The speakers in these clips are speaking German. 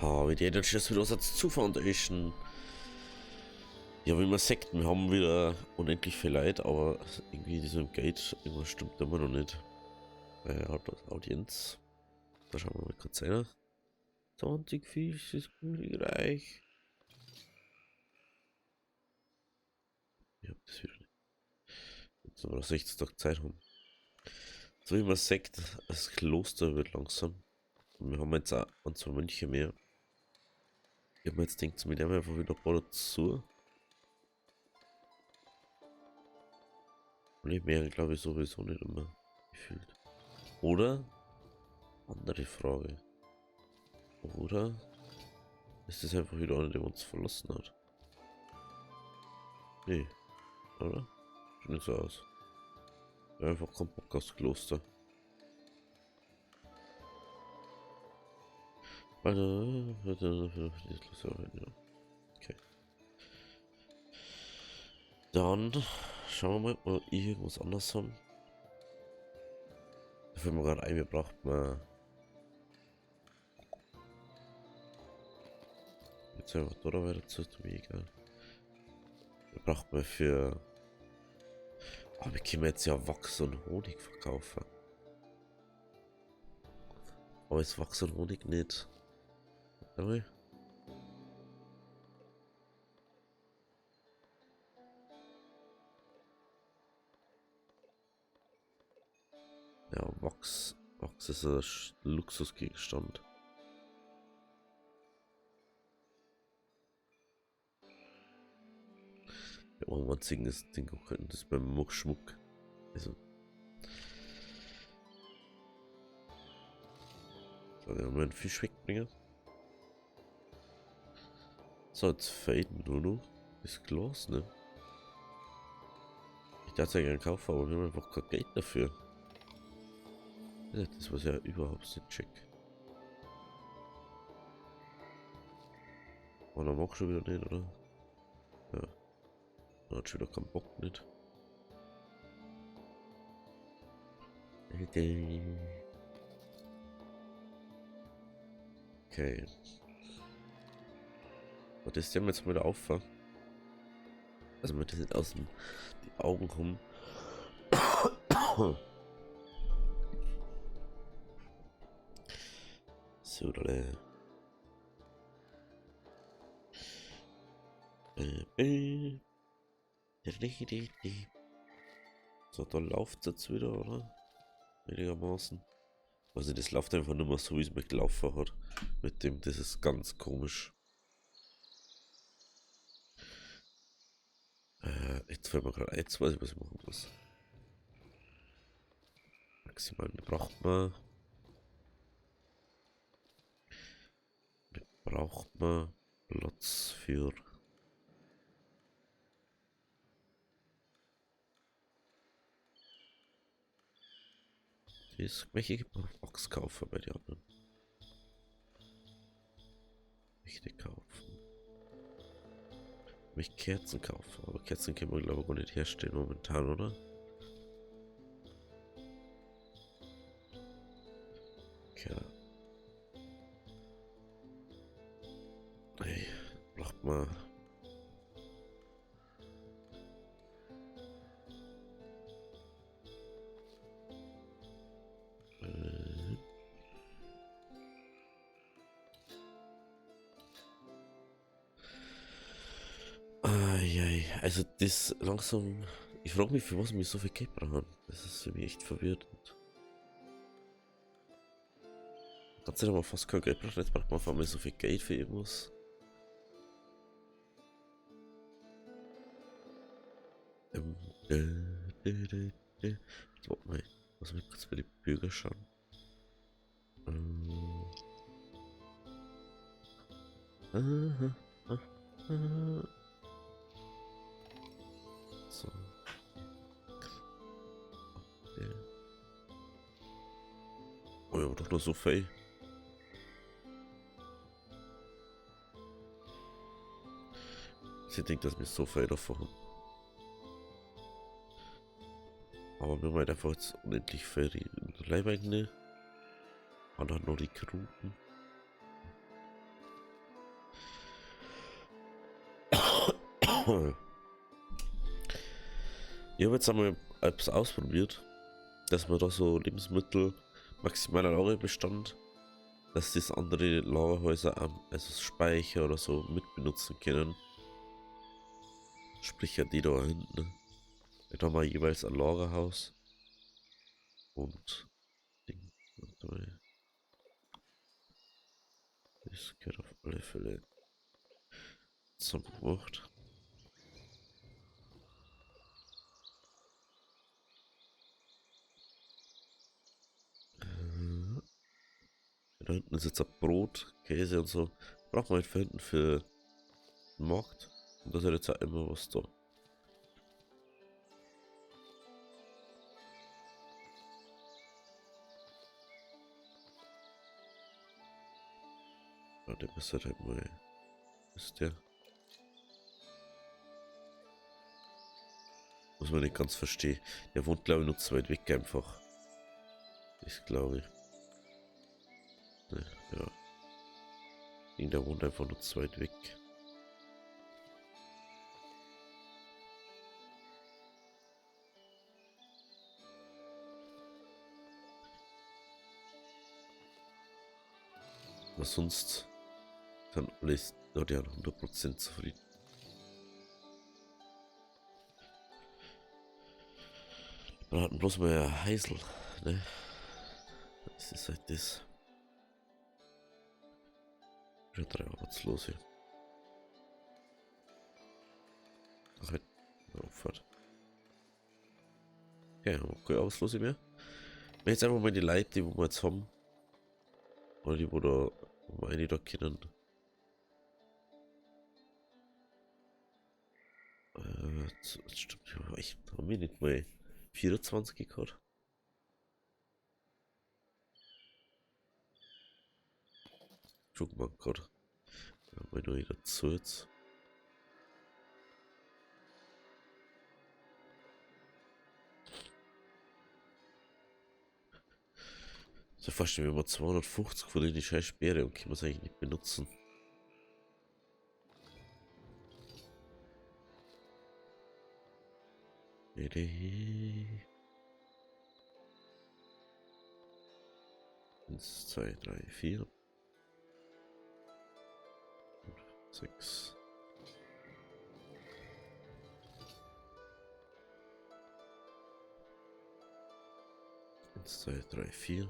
Ha, wie die dann schon wieder Satz zu Foundation. Ja, wie man sagt, wir haben wieder unendlich viel Leid, aber irgendwie in diesem Gate, irgendwas stimmt immer noch nicht. Audienz. Da schauen wir mal kurz rein. 20 Fisch ist reich. Ich hab das wieder nicht. Jetzt aber 60 Tage Zeit haben. So wie man sagt, das Kloster wird langsam. Und wir haben jetzt auch ein, zwei Mönche mehr. Ich hab mir jetzt gedacht, mit dem einfach wieder ein paar dazu. Und ich mehr glaube ich sowieso nicht immer gefühlt. Oder? Andere Frage. Oder? Ist das einfach wieder einer, der uns verlassen hat? Nee, oder? Sieht nicht so aus. Einfach kein Bock aufs Kloster. Okay. Dann schauen wir mal, ob wir irgendwas anderes haben. Da fällt mir gerade ein, wir brauchen mal. Jetzt einfach da weiter zu, mir egal. Wir brauchen mal für. Aber wir können jetzt ja Wachs und Honig verkaufen. Aber ist Wachs und Honig nicht. Warte. Ja, Wachs. Wachs ist ein Luxusgegenstand. Ja, ein einziges Ding könnten das beim Schmuck. Also. So, wir haben einen Fisch wegbringen. So, jetzt faden nur noch. Ist Glas, ne? Ich dachte ja gerne kaufen, aber wir haben einfach kein Geld dafür. Ja, das war ja überhaupt nicht check. Und dann mag schon wieder nicht, oder? Ja. Man hat schon wieder keinen Bock nicht. Okay. Und das nehmen wir jetzt mal wieder auf. Also mit das nicht aus den Augen kommen. So, so, da läuft es jetzt wieder, oder? Einigermaßen. Also das läuft einfach nur mal so, wie es mir gelaufen hat. Mit dem, das ist ganz komisch. Jetzt fällt mir gerade ein, jetzt weiß ich, was ich machen muss. Maximal braucht man Platz für. Welche Box kaufen bei den anderen? Möchte kaufen. Mich Kerzen kaufen, aber Kerzen können wir glaube ich gar nicht herstellen momentan, oder? Okay. Hey, braucht man. Also das langsam. Ich frage mich, für was wir so viel Geld brauchen. Das ist für mich echt verwirrend. Ganz ehrlich, mal fast kein Geld braucht, jetzt braucht man auf einmal so viel Geld für irgendwas. Warte mal, muss ich kurz bei den Bürger schauen. So. Oh ja, doch nur so viel. Ich denke, dass wir so viel davon haben. Aber wir haben halt einfach jetzt unendlich viel Leibeigene. Und dann noch die Kruten. Ich habe jetzt einmal etwas ausprobiert, dass man da so Lebensmittel maximaler Lagerbestand, dass das andere Lagerhäuser, also Speicher oder so, mitbenutzen können. Sprich ja die da hinten. Ne? Da haben wir jeweils ein Lagerhaus und Ding. Warte mal. Das gehört auf alle Fälle zusammengemacht. Da hinten ist jetzt ein Brot, Käse und so. Braucht man halt für hinten für den Markt. Und da ist halt jetzt auch immer was da. Ja, der ist halt mal. Ist der. Muss man nicht ganz verstehen. Der wohnt, glaube ich, nur zu weit weg einfach. Ich glaube. Ne, ja. Der wohnt einfach nur zu weit weg. Aber sonst sind alles, ja, die 100% zufrieden. Wir hatten bloß mal ein Heisel, ne? Das ist halt das. Schon 3 Arbeitslose. Ach, halt. Auffahrt. Ja, haben wir keine Arbeitslose mehr. Wenn jetzt einfach mal die Leute, die wir jetzt haben, oder die, wo wir eine da kennen, das stimmt, ja, ich habe mir nicht mal 24 gehabt. Guck mal gerade. Mal noch dazu jetzt. So fast wenn wir 250 von den scheiß Speere und können wir es eigentlich nicht benutzen. Eins, zwei, drei, vier. 6. 1, 2, 3, 4.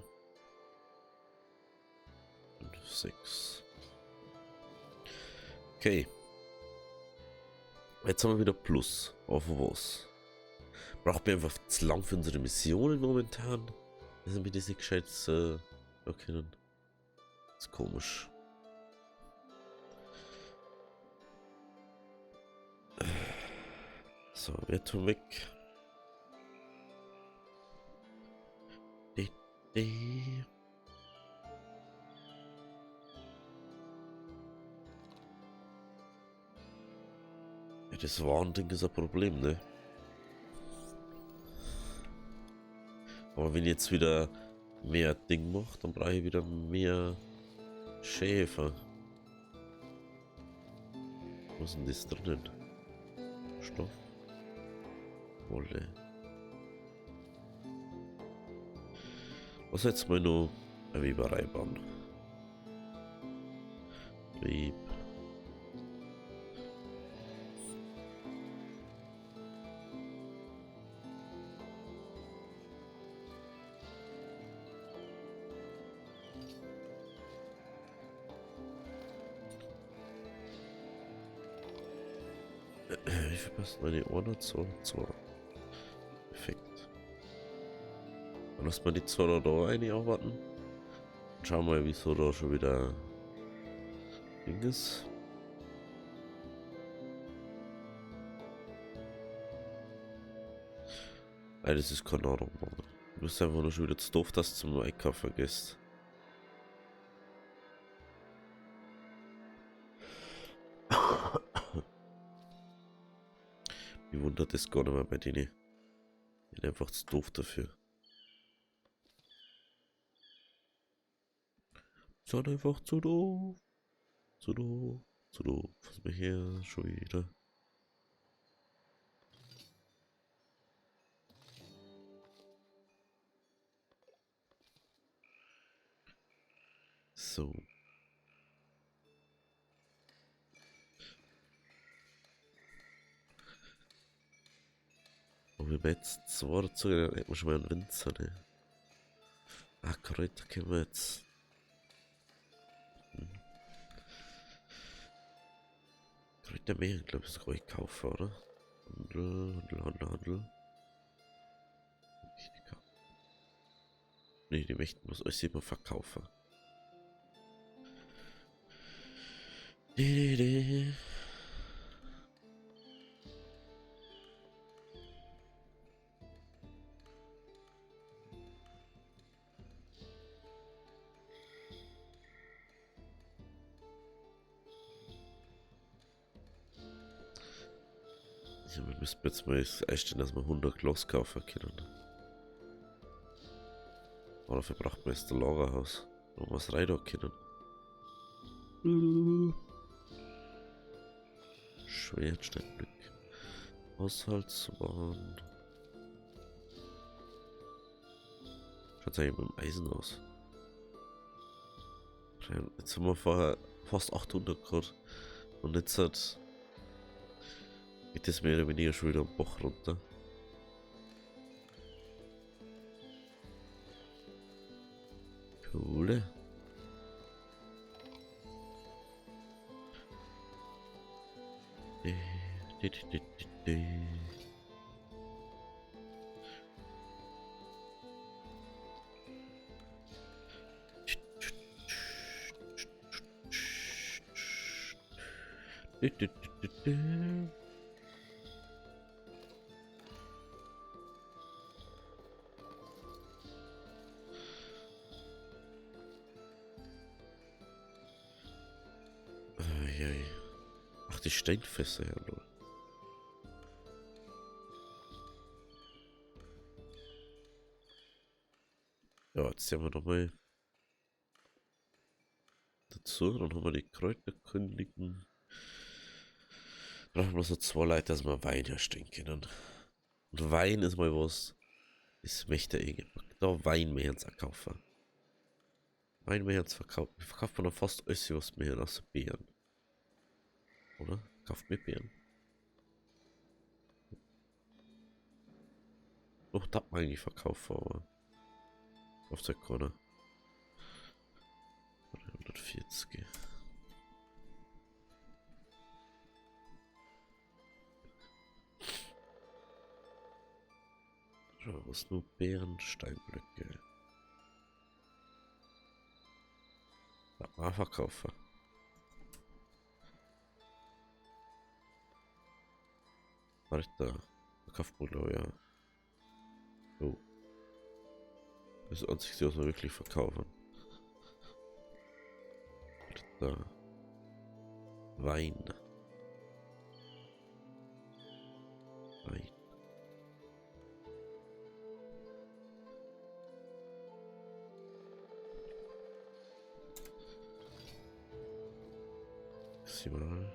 5, 6. Okay. Jetzt haben wir wieder Plus. Auf was? Braucht mir einfach zu lang für unsere Missionen momentan. Das sind wir das nicht gescheit erkennen. Das ist komisch. So, wir tun weg. Ja, das Warnding ist ein Problem, ne? Aber wenn ich jetzt wieder mehr Ding macht, dann brauche ich wieder mehr Schäfer. Was ist denn das drinnen? Stoff? Wolle. Was jetzt mal noch eine Weberei bauen? Web. Wie viel passen meine Ohren? 2, 2. Perfekt. Dann lassen wir die 2 da rein arbeiten. Und schauen mal, wieso da schon wieder Ding ist. Nein, das ist keine Ahnung. Du bist einfach nur schon wieder zu doof, dass du zum Einkaufen vergisst. Mich wundert das gar nicht mehr bei denen. Ich bin einfach zu doof dafür. Sind einfach zu doof. Zu doof. Zu doof. Was mir hier schon wieder. So. Und wenn wir jetzt zwei dazu, dann hätten wir schon mal einen Winzer, ne? Ah, Kräuter können wir jetzt. Kräuter mehr, glaube ich, sogar ich kaufen, oder? Handel. Ne, die möchten was alles immer verkaufen. Nee. Ja, wir müssen jetzt mal einstellen, dass wir 100 Glas kaufen können. Aber dafür braucht man jetzt ein Lagerhaus, wo wir was rein da können. Schwertsteinglück. Haushaltswaren. Schaut eigentlich mit dem Eisen aus. Jetzt haben wir vorher fast 800 Grad. Und jetzt geht das mehr oder weniger schon wieder am Bach runter. Cool. Ach, die Steinfässer, ja, lol. Ja, jetzt sehen wir nochmal dazu. Dann haben wir die Kräuterkündigen. Brauchen wir so zwei Leute, dass wir Wein herstellen können. Und Wein ist mal was, das möchte ich da Wein mehr ins kaufen. Wein mehr ins verkaufen. Wir verkaufen noch fast alles, was wir hier außer Beeren. Oder? Kauft mir Beeren. Doch, das man eigentlich verkaufen, aber auf der Korne. 340. Schau, was nur Beeren, Steinblöcke. Das mal verkaufen. Alter, verkauft man ja. Oh. Das ist einzig, was wir wirklich verkaufen. Alter. Wein. Wein. Maximal.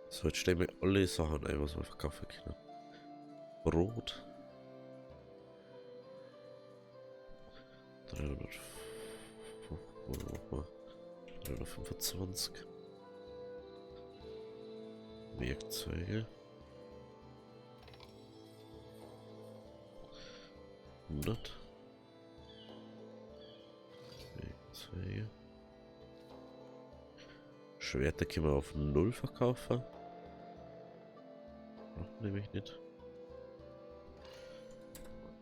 So, jetzt stellen wir alle Sachen ein, was wir verkaufen können. Brot. 325. Werkzeuge. 100. Werkzeuge. Schwerter können wir auf 0 verkaufen. Braucht nämlich nicht.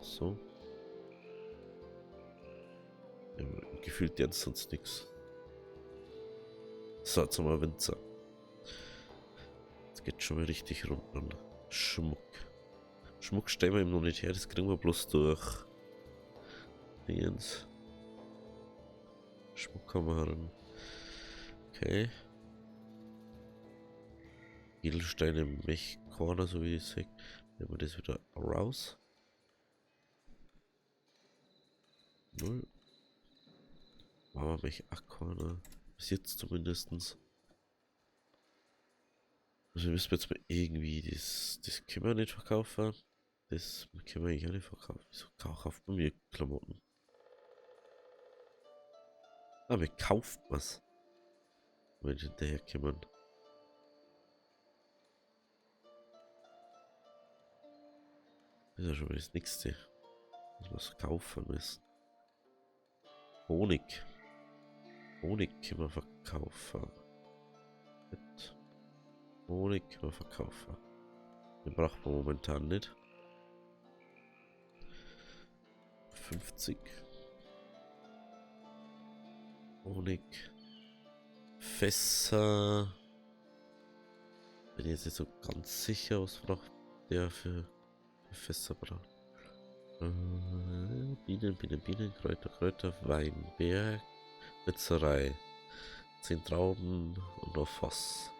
So. Ja, gefühlt jetzt sonst nichts. So, jetzt haben wir Winzer. Jetzt geht schon mal richtig runter. Schmuck. Schmuck stellen wir ihm noch nicht her, das kriegen wir bloß durch. Dingens. Schmuck haben wir heran. Okay. Edelsteine, Mechkorner, so wie ich sage. Nehmen wir das wieder raus. 0. Machen wir Mech-Korner. Bis jetzt zumindestens. Also wir müssen jetzt mal irgendwie das können wir nicht verkaufen. Das können wir eigentlich auch nicht verkaufen. Wieso kauft man mir Klamotten? Ah, wie kauft man's? Wenn ich hinterher kommen. Das ist ja schon mal das nächste. Dass wir es kaufen müssen. Honig. Honig können wir verkaufen. Gut. Honig können wir verkaufen. Den braucht man momentan nicht. 50. Honig. Fässer. Bin jetzt nicht so ganz sicher, was braucht der für Fässer braucht. Bienen, Kräuter, Weinberg, Metzerei. 10 Trauben und noch Fass.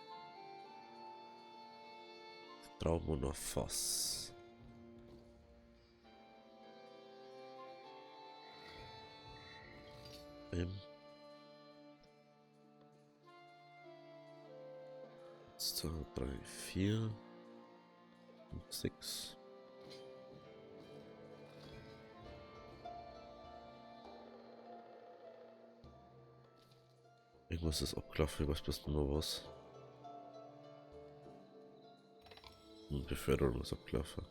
Trauben und noch Fass. Bim. 1, 2, 3, 4, 5, 6. Irgendwas ist abgelaufen, was bist nur was. Und Beförderung ist abgelaufen.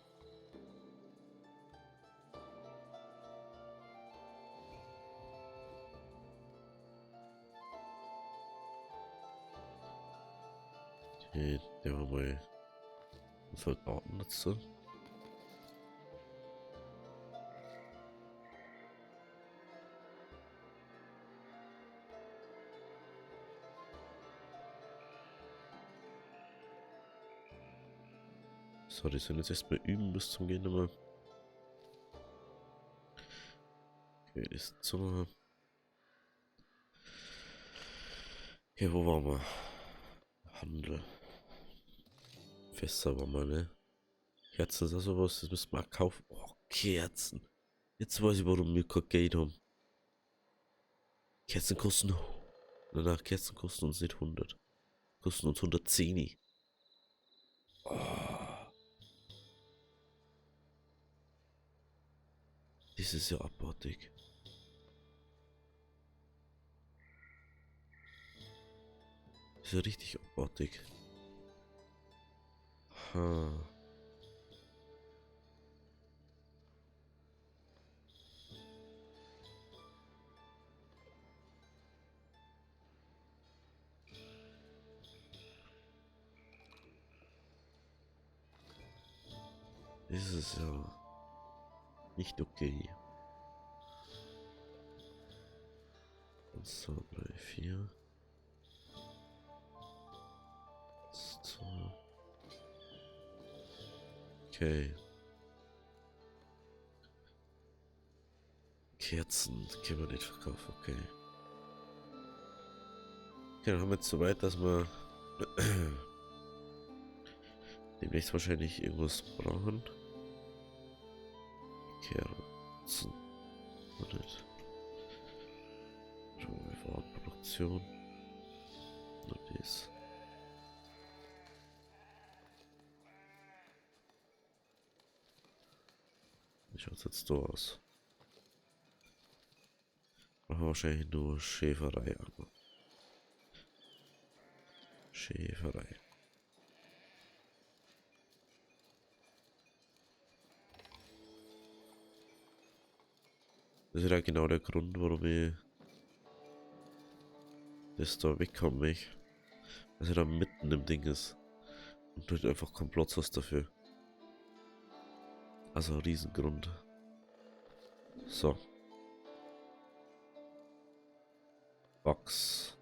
Okay, der war mal Soldaten dazu. So, die sind jetzt erstmal üben bis zum Gehen nochmal. Okay, das ist so. Okay, wo waren wir? Handel. Fässer waren wir, ne? Kerzen ist auch sowas, das müssen wir auch kaufen. Oh, Kerzen. Jetzt weiß ich, warum wir kein Geld haben. Kerzen kosten. Nein, Kerzen kosten uns nicht 100. Kosten uns 110. Oh, das ist ja abartig. Das ist ja richtig abartig. Ha. Das ist ja nicht okay. 1, 2, 3, 4. 1, 2. Okay. Kerzen können wir nicht verkaufen, okay. Okay, dann haben wir jetzt soweit, dass wir demnächst wahrscheinlich irgendwas brauchen. Kerzen. Oder nicht. Schauen wir mal, Produktion. Und das. Wie schaut es jetzt da aus? Machen wir wahrscheinlich nur Schäferei an. Schäferei. Das ist ja genau der Grund, warum ich das da wegkommen möchte. Dass er da mitten im Ding ist. Und du halt einfach keinen Platz hast dafür. Also ein Riesengrund. So. Wachs.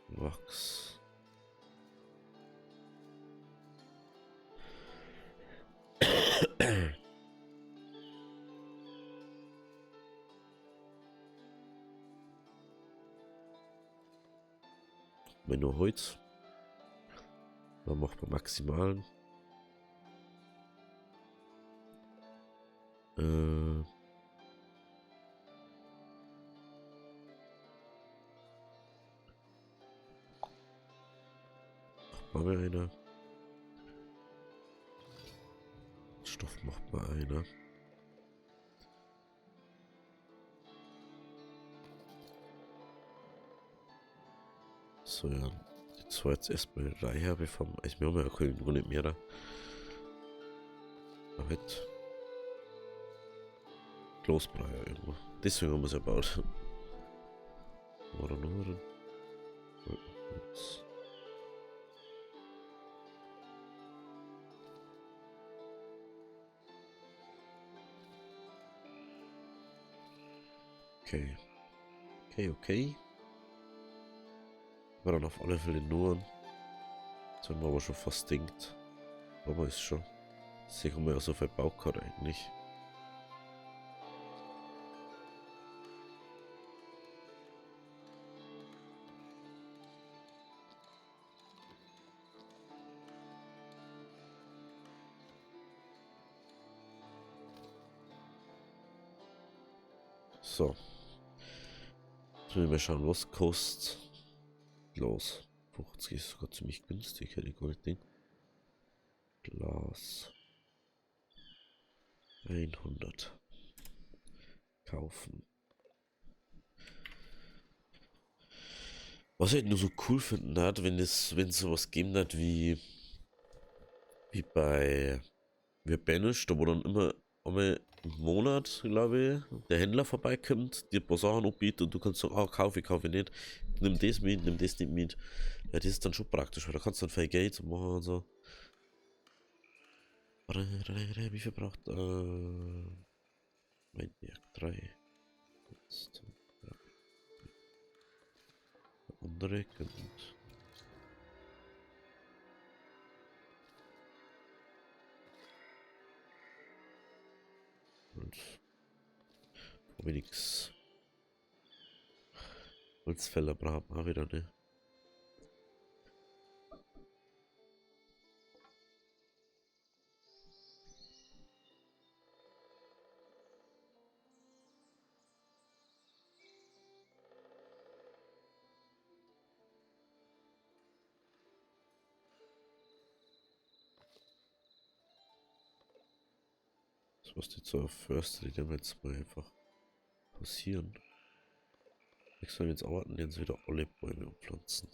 Wachs. Wenn nur Holz. Dann macht man maximalen. Machen wir einer. Stoff macht mal einer. So, ja. Jetzt war jetzt erstmal Reihe bekommen. Also, wir haben ja gar nicht mehr. Aber halt. Kloßbreier irgendwo. Deswegen haben wir es erbaut. Oder nur. Okay. Okay. War dann auf alle Fälle nur. Jetzt haben wir aber schon fast denkt. Aber ist schon. Deswegen haben wir ja so viel Bau gehabt eigentlich. So. Jetzt müssen wir schauen, was kostet. Los. 50 ist sogar ziemlich günstig, hätte ich gar nicht gedacht. Glas. 100. Kaufen. Was ich halt nur so cool finden hat, wenn es sowas geben hat wie bei Banish, da wo dann immer einmal im Monat, glaube ich, der Händler vorbeikommt, dir ein paar Sachen anbietet und du kannst sagen, ah, kaufe ich nicht, nimm das mit, nimm das nicht mit. Ja, das ist dann schon praktisch, weil da kannst du dann viel Geld machen und so. Wie viel braucht mein Werk? 3. Jetzt, ja. Der andere kommt. Und habe ich nix. Holzfäller braucht man auch wieder, ne? Das muss jetzt so auf Förster, die dem jetzt mal einfach passieren. Ich soll jetzt warten, jetzt wieder alle Bäume umpflanzen.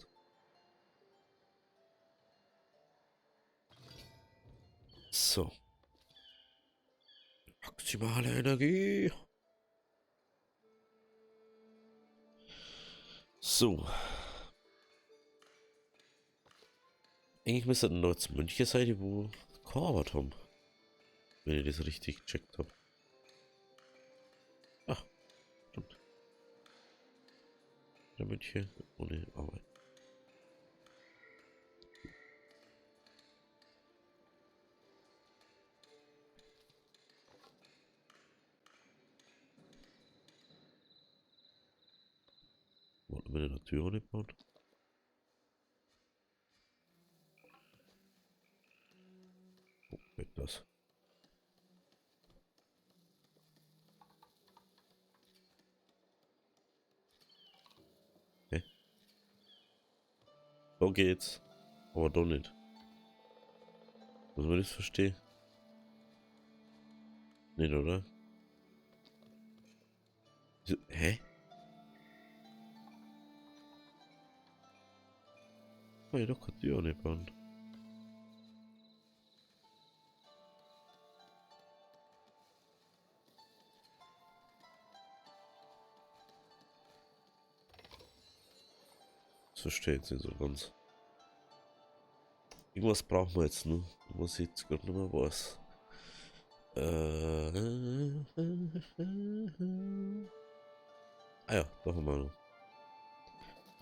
So. Maximale Energie. So. Eigentlich müssten da jetzt Mönche sein, die wo gearbeitet haben. Wenn ich das richtig gecheckt habe. Ach, stimmt. Der Mönche ohne Arbeit. Wollten wir eine Tür nicht bauen? Oh, weg das. Hä? So geht's. Aber doch nicht. Muss man das verstehen? Nicht, oder? Hä? Kann ich doch keine Tür nicht bauen. Das verstehe ich jetzt nicht so ganz. Irgendwas brauchen wir jetzt nur. Was ich jetzt gerade nicht mehr weiß. Ah ja, da haben wir noch.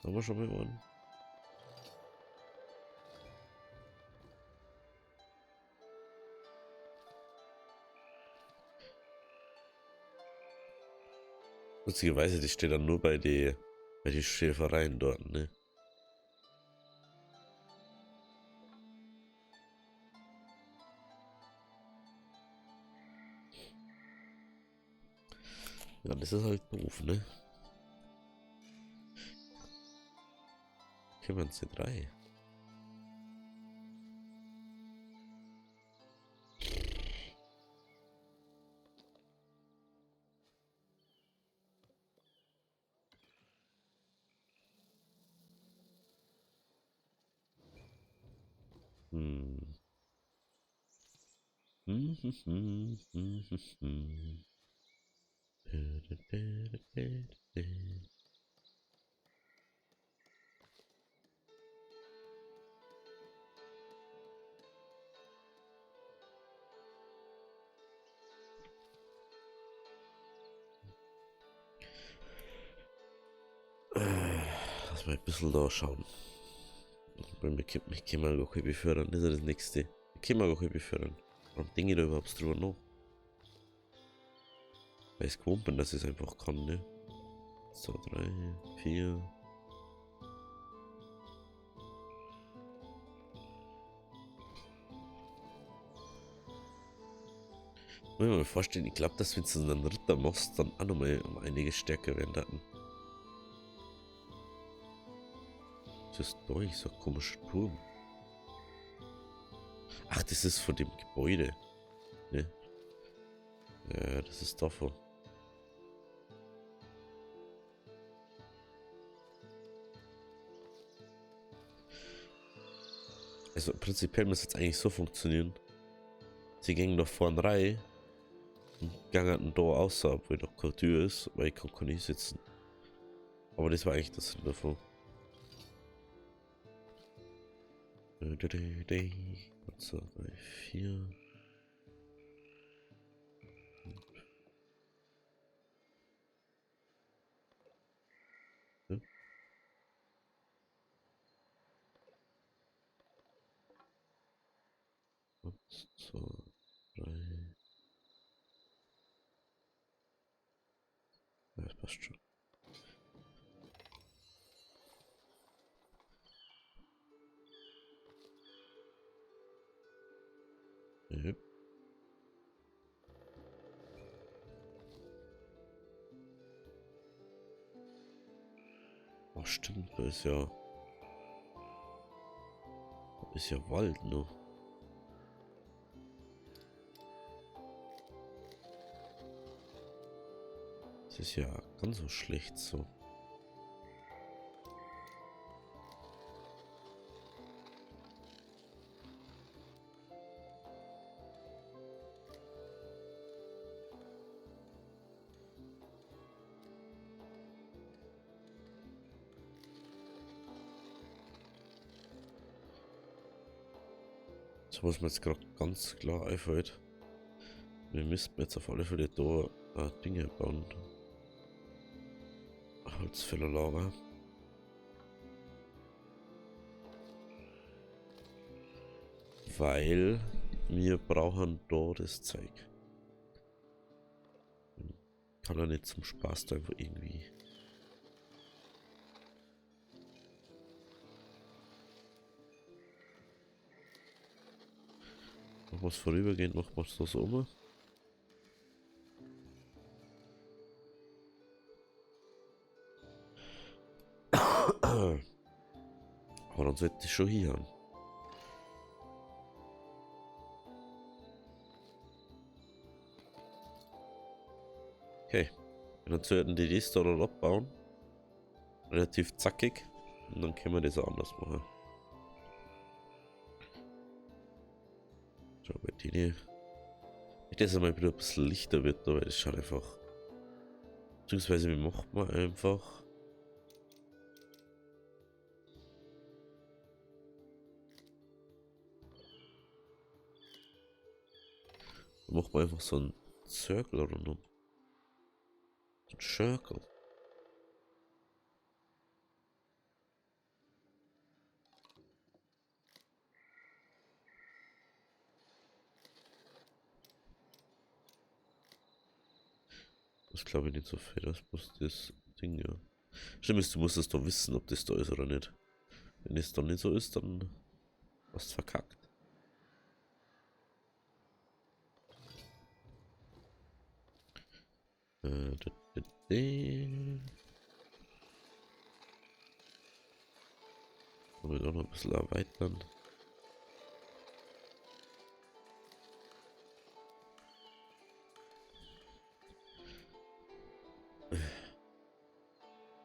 Da haben wir schon mal einen. Lustigerweise, das steht dann nur bei die Schäfereien dort, ne? Ja, das ist halt doof, ne? Können wir uns C3? Hm. Lass mal ein bisschen da schauen. Wir können mal auch befördern, das ist ja das nächste. Wir können mal auch befördern. Warum denke ich da überhaupt drüber nach? Weil ich es gewohnt bin, dass ich es einfach kann, ne? So, 3, 4. Muss ich mir mal vorstellen, ich glaube, dass wenn du einen Ritter machst, dann auch nochmal um einiges stärker werden Daten. Was ist da? Ich sag komischer Turm. Ach, das ist von dem Gebäude. Ne? Ja, das ist davon. Also prinzipiell müsste es eigentlich so funktionieren. Sie gingen nach vorne rein und gingen da außer, obwohl noch keine Tür ist, weil ich kann nicht sitzen. Aber das war eigentlich das Sinn davon. 1, 2, 3, 4. Ja. 1, 2, 3. Ja, das passt schon. Ja. Oh, stimmt, da ist ja Wald noch. Das ist ja ganz so schlecht so. So was mir jetzt gerade ganz klar einfällt. Wir müssten jetzt auf alle Fälle da Dinge bauen. Holzfällerlager. Weil wir brauchen da das Zeug. Kann er nicht zum Spaß da einfach irgendwie. Noch was vorübergehend, noch was das um. Aber dann sollte ich schon hier haben. Okay. Und dann sollten die das da dann abbauen. Relativ zackig. Und dann können wir das auch anders machen. So, bei denen. Ich das einmal wieder ein bisschen lichter wird, da, weil das schaut einfach. Beziehungsweise, wie macht man einfach? Da macht man einfach so einen Circle rundum. So ein Circle. Das glaube ich nicht so viel, das muss das Ding, ja. Stimmt, du musst es doch wissen, ob das da ist oder nicht. Wenn es dann nicht so ist, dann hast du verkackt. Da, da, da. Wollen wir auch noch ein bisschen erweitern.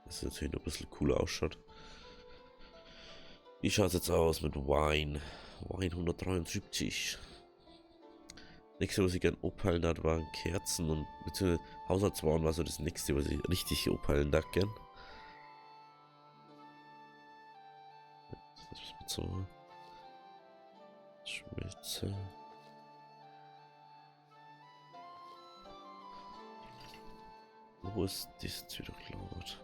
Das ist natürlich noch ein bisschen cooler ausschaut. Wie schaut es jetzt aus mit Wine? Wein 173. Nächste, was ich gerne abheilen hat, waren Kerzen und beziehungsweise Haushaltswaren war so das nächste, was ich richtig abheilen hat gern. Das ist mit so Schmelze. Wo ist das jetzt wieder geklaut?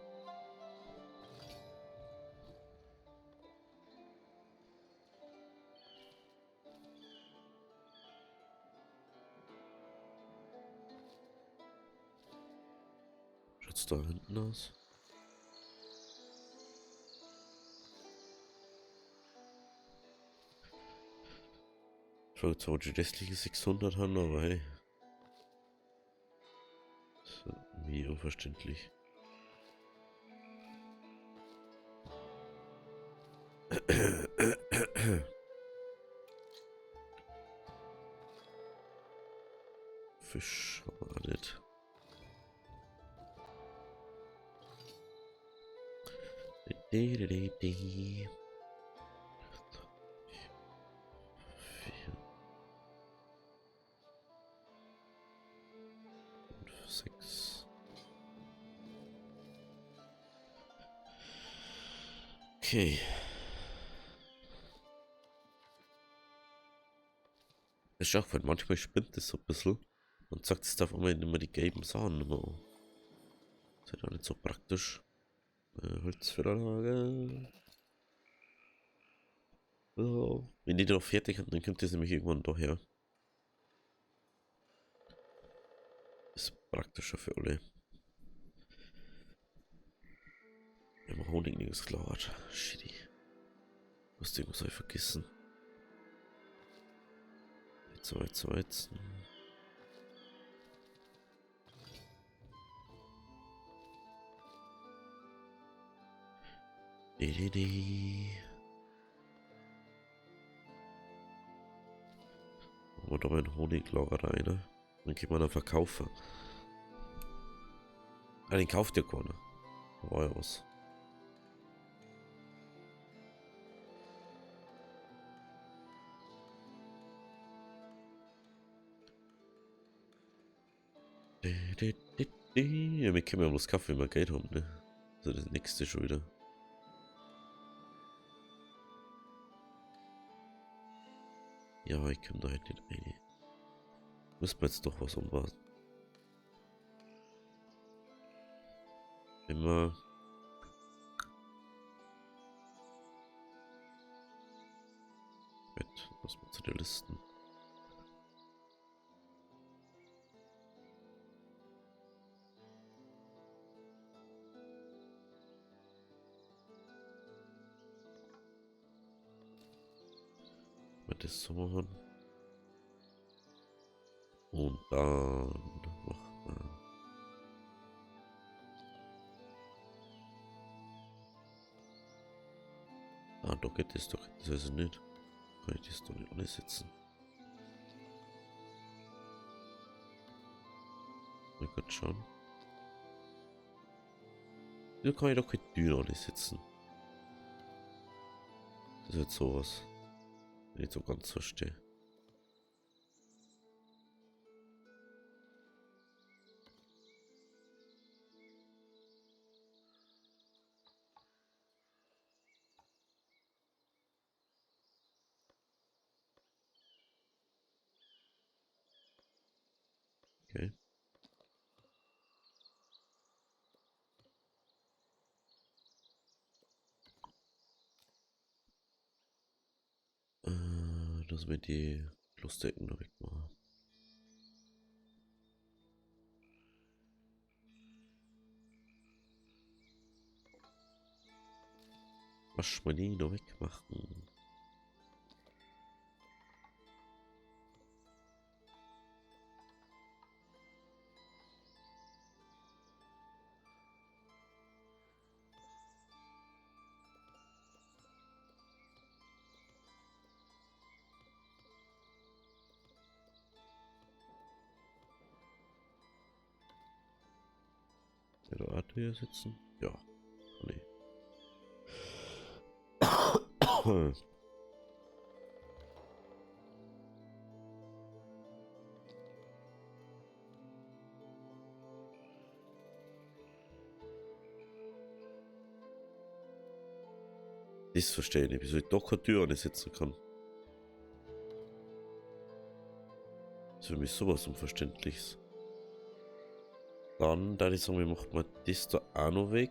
Schaut's da hinten aus? Ich wollte zwar die restlichen 600 haben, aber hey. Das ist irgendwie unverständlich. Fisch haben wir nicht. Vier, 5, 6. Okay. Das ist auch, weil manchmal spinnt das so ein bisschen und sagt es darf immer immer die gelben Sachen immer an. Das ist halt auch nicht so praktisch. Holz für der Lage. So. Wenn die noch fertig hat, dann kommt das nämlich irgendwann daher. Ist praktischer für alle. Wir haben Honig nichts geklaut. Shitty. Was irgendwas habe ich vergessen. Jetzt. Machen wir da mal ein Honiglager rein. Ne? Dann können wir dann verkaufen. Ah, den kauft ja keiner. Da war ja was. Ja, wir können ja bloß kaufen, wenn wir Geld haben, ne? Also das nächste schon wieder. Ja, ich kann da halt nicht rein. Müssen wir jetzt doch was umbauen. Immer. Gut, muss man zu den Listen. Das so machen. Und dann macht man. Ah, da geht das doch. Das heißt nicht. Kann ich das doch nicht ansetzen. Mal kurz schauen. Da kann ich doch keine Tür ansetzen. Das ist halt sowas. Nicht so ganz verstehe. Okay. Lass mir die Lustecken noch wegmachen. Was mal die noch wegmachen. Der da hier sitzen? Ja. Nee. Das verstehe ich nicht, wieso ich da keine Tür ansetzen kann. Das ist für mich sowas Unverständliches. Dann, da ich sagen, wir machen mal das da auch noch weg.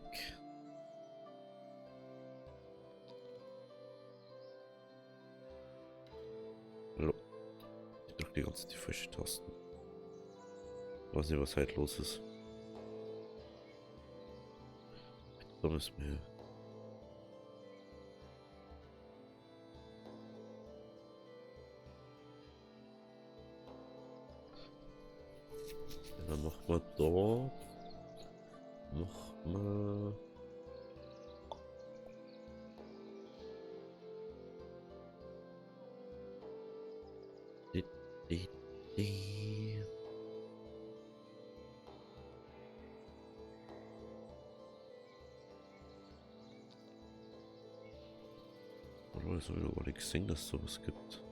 Hallo. Ich drücke die ganze Zeit die falsche Tasten. Ich weiß nicht, was heute los ist. Da müssen wir hin. Dann machen wir da. Machen wir. Die. Oder ist wieder gar nicht gesehen, dass es sowas gibt.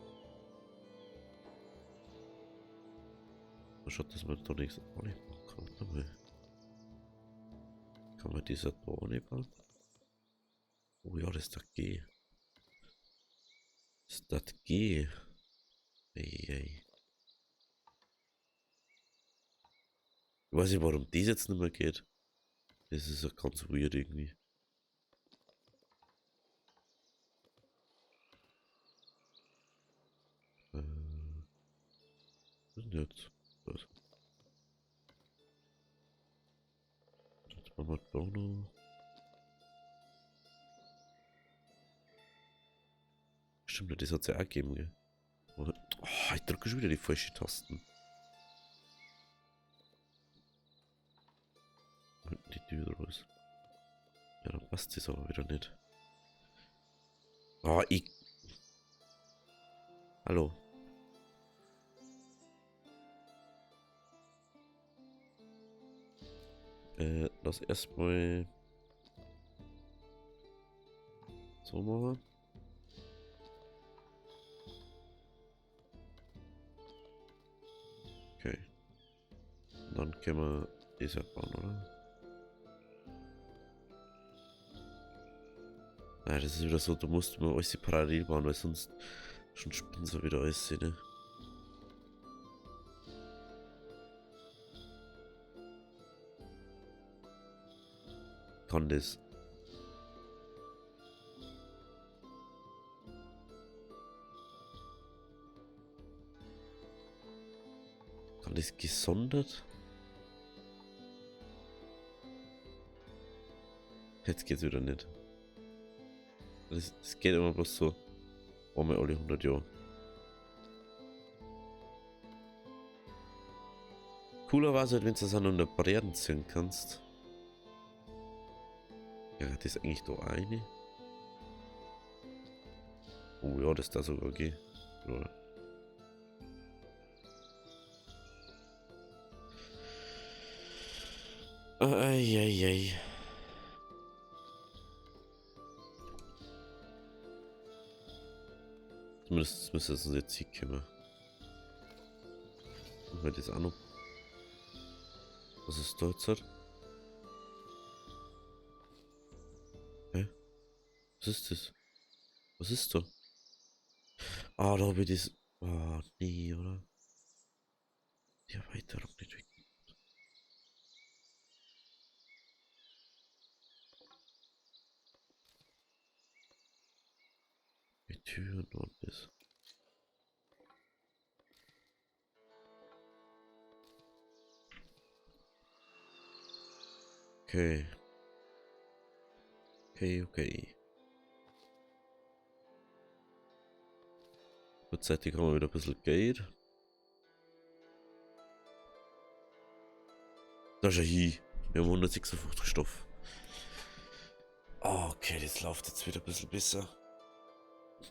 Schaut, dass man da nichts auch nicht machen kann. Kann man dieser da auch nicht bauen? Oh ja, das ist der G. Das ist das G. Ey. Ich weiß nicht, warum das jetzt nicht mehr geht. Das ist ja ganz weird irgendwie. Was ist denn jetzt? Was? Jetzt machen wir da noch. Stimmt, das hat es ja auch gegeben, gell? Oh, ich drücke schon wieder die falschen Tasten. Die Tür raus. Ja, dann passt das aber wieder nicht. Ah, Hallo. Lass erstmal so machen. Okay. Dann können wir das ja bauen, oder? Nein, das ist wieder so, du musst mal alles parallel bauen, weil sonst schon spinnt so wieder alles, ne? Kann das. Kann das gesondert? Jetzt geht's wieder nicht. Das geht immer bloß so. Einmal alle 100 Jahre. Cooler war es halt, wenn du das an der Barrieren ziehen kannst. Ja, das ist eigentlich da eine. Oh ja, das da sogar geht. Oder? Eieiei. Zumindest müsste es uns jetzt hier kommen. Machen wir das auch noch. Was ist da jetzt? Hä? Was ist das? Was ist da? Ah, da habe ich das. Oh, nee, oder? Die Erweiterung nicht weg. Die Türen und das. Okay. Okay. Kurzzeitig haben wir wieder ein bisschen Geld. Da ist er hin. Wir haben 156 Stoff. Oh, okay, das läuft jetzt wieder ein bisschen besser.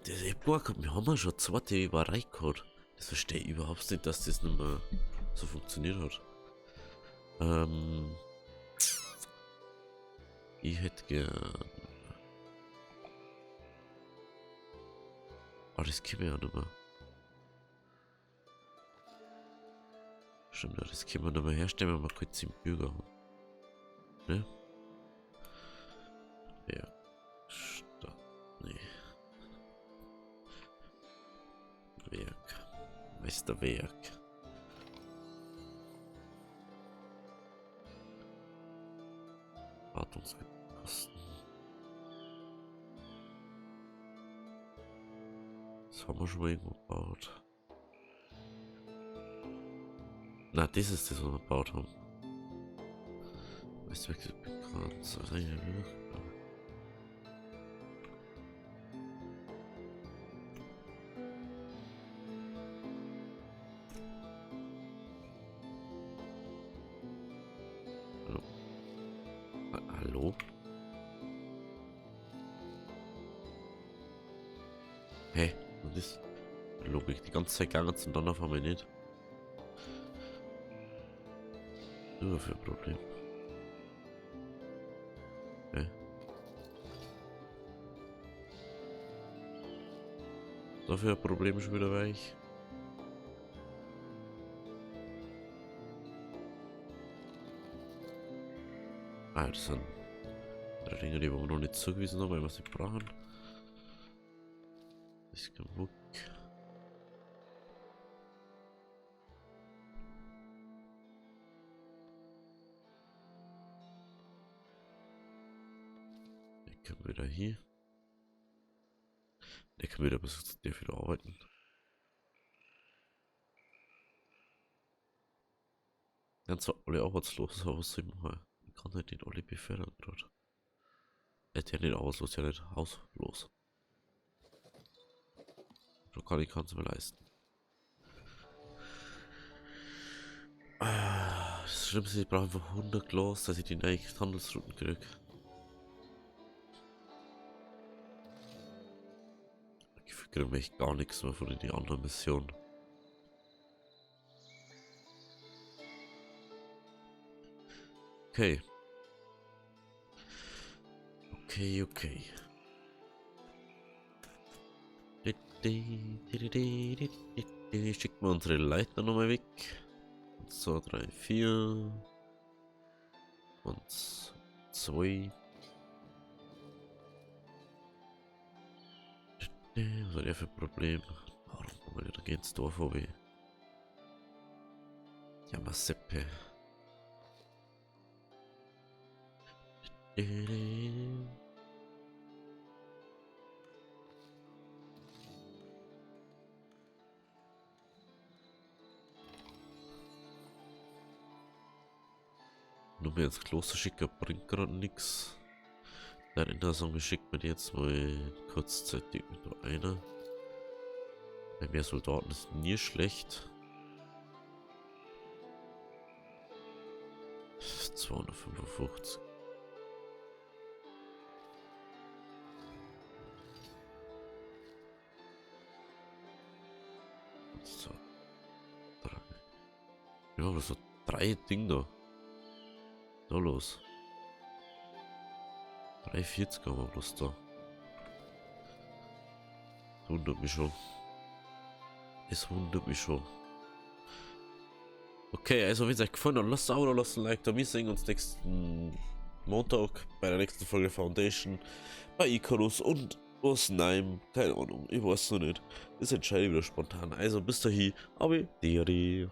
Das wir haben ja schon 2 Überreihe gehabt. Das verstehe ich überhaupt nicht, dass das nicht mehr so funktioniert hat. Ich hätte gern. Oh, das können wir ja nicht mehr. Stimmt, das können wir nicht mehr herstellen, wenn wir kurz im Bürger haben. Ne? Ja. Stopp. Nee. Meisterwerk. Wartungskosten. Das haben wir schon mal irgendwo gebaut. Na, das ist das, was wir gebaut haben. Weißt du, wirklich bekannt? Das ist eigentlich hallo? Hallo? Hä? Was ist? Logik, die ganze Zeit gegangen und dann auf einmal nicht. Nur für ein Problem. Hä? Dafür ein Problem schon wieder weich. Ah, das sind drei Dinge, die wir noch nicht zugewiesen haben, weil wir sie brauchen. Das ist kein Muck. Den können wir wieder hier. Der kann wieder bis der wieder arbeiten. Dann zwar alle arbeitslos, aber was soll ich machen? Ich kann halt den alle befördern gerade. Der nicht arbeitslos, der nicht hauslos. Da kann ich es mir leisten. Das Schlimmste ist, ich brauche einfach 100 Glas, dass ich die neuen Handelsrouten kriege. Ich kriege echt gar nichts mehr von den anderen Missionen. Okay. Okay. Schicken wir unsere Leiter nochmal weg. 1, 2, 3, 4. Und 2. Was hat er für ein Problem? Warum kommen wir wieder ins Dorf vorbei? Ja, Maseppe. Nur mehr ins Kloster schicken bringt gerade nichts. Der Rinder sagen, wir schicken mir jetzt mal kurzzeitig nur einer. Bei mehr Soldaten ist nie schlecht. 255. So. Ja, aber so 3 Dinge da. Da los. 340 haben wir bloß da. Das wundert mich schon. Es wundert mich schon. Okay, also wenn es euch gefallen hat, lasst ein Abo, lasst ein Like da. Wir sehen uns nächsten Montag bei der nächsten Folge Foundation, bei Icarus und was Nein, keine Ahnung, ich weiß noch nicht. Das entscheide ich wieder spontan. Also bis dahin, aber Deri.